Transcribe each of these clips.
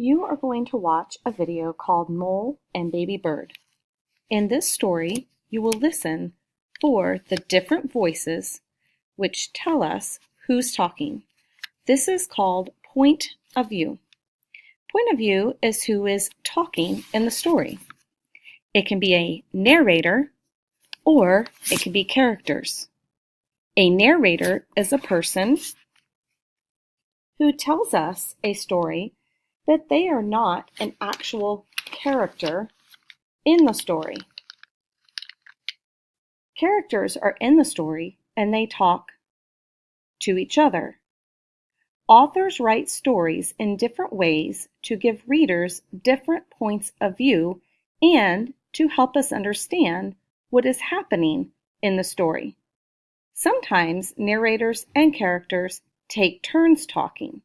You are going to watch a video called Mole and Baby Bird. In this story, you will listen for the different voices which tell us who's talking. This is called point of view. Point of view is who is talking in the story. It can be a narrator or it can be characters. A narrator is a person who tells us a story, but they are not an actual character in the story. Characters are in the story and they talk to each other. Authors write stories in different ways to give readers different points of view and to help us understand what is happening in the story. Sometimes narrators and characters take turns talking.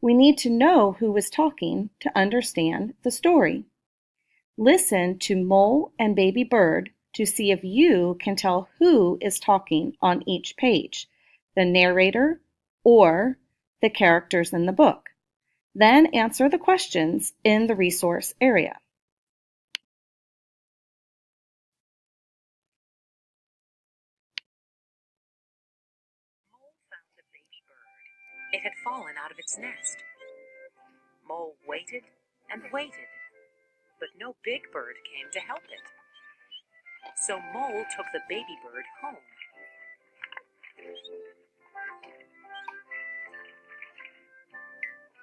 We need to know who is talking to understand the story. Listen to Mole and Baby Bird to see if you can tell who is talking on each page, the narrator or the characters in the book. Then answer the questions in the resource area. Mole found a baby bird. It had fallen out of its nest. Mole waited and waited, but no big bird came to help it. So Mole took the baby bird home.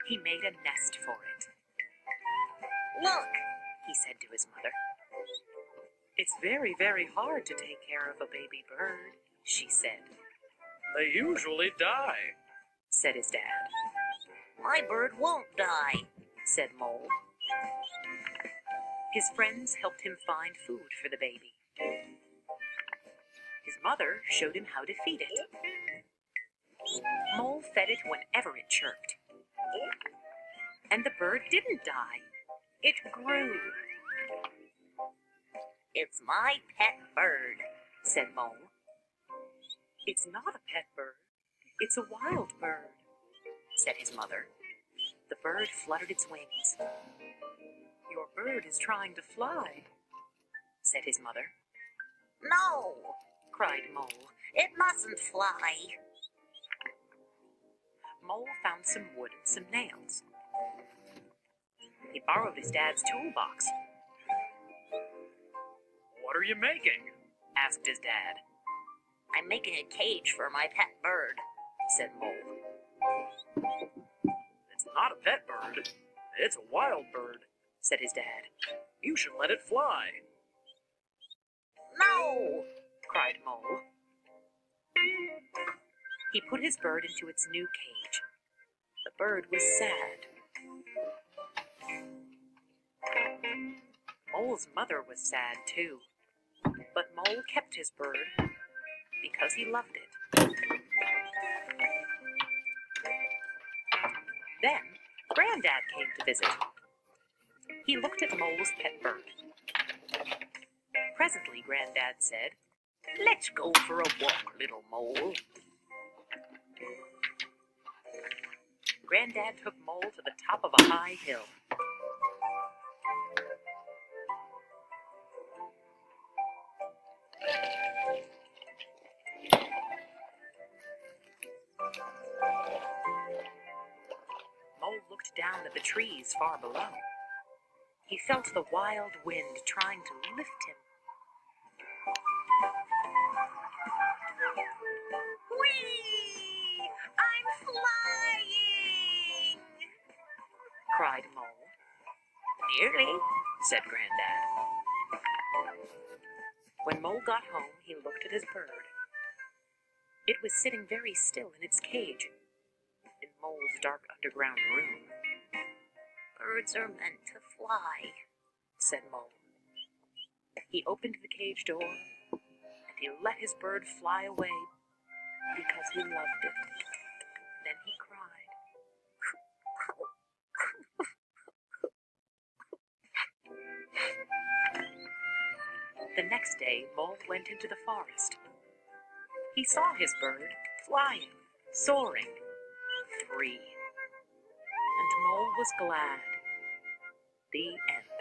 He made a nest for it. "Look," he said to his mother. "It's very, very hard to take care of a baby bird," she said. "They usually die," said his dad. "My bird won't die," said Mole. His friends helped him find food for the baby. His mother showed him how to feed it. Mole fed it whenever it chirped. And the bird didn't die. It grew. "It's my pet bird," said Mole. "It's not a pet bird. It's a wild bird," said his mother. The bird fluttered its wings. "Your bird is trying to fly," said his mother. "No," cried Mole. "It mustn't fly." Mole found some wood and some nails. He borrowed his dad's toolbox. "What are you making?" asked his dad. "I'm making a cage for my pet bird," said Mole. "It's not a pet bird. It's a wild bird," said his dad. "You should let it fly." "No!" cried Mole. He put his bird into its new cage. The bird was sad. Mole's mother was sad too, but Mole kept his bird because he loved it. Then Granddad came to visit. He looked at Mole's pet bird. Presently Granddad said, "Let's go for a walk, little Mole." Granddad took Mole to the top of a high hill. Mole looked down at the trees far below. He felt the wild wind trying to lift him. "Whee! I'm flying!" cried Mole. "Nearly," said Granddad. When Mole got home, he looked at his bird. It was sitting very still in its cage in Mole's dark underground room. "Birds are meant to fly," said Mole. He opened the cage door and he let his bird fly away because he loved it. Then he cried. The next day, Mole went into the forest. He saw his bird flying, soaring, free. And Mole was glad. The end.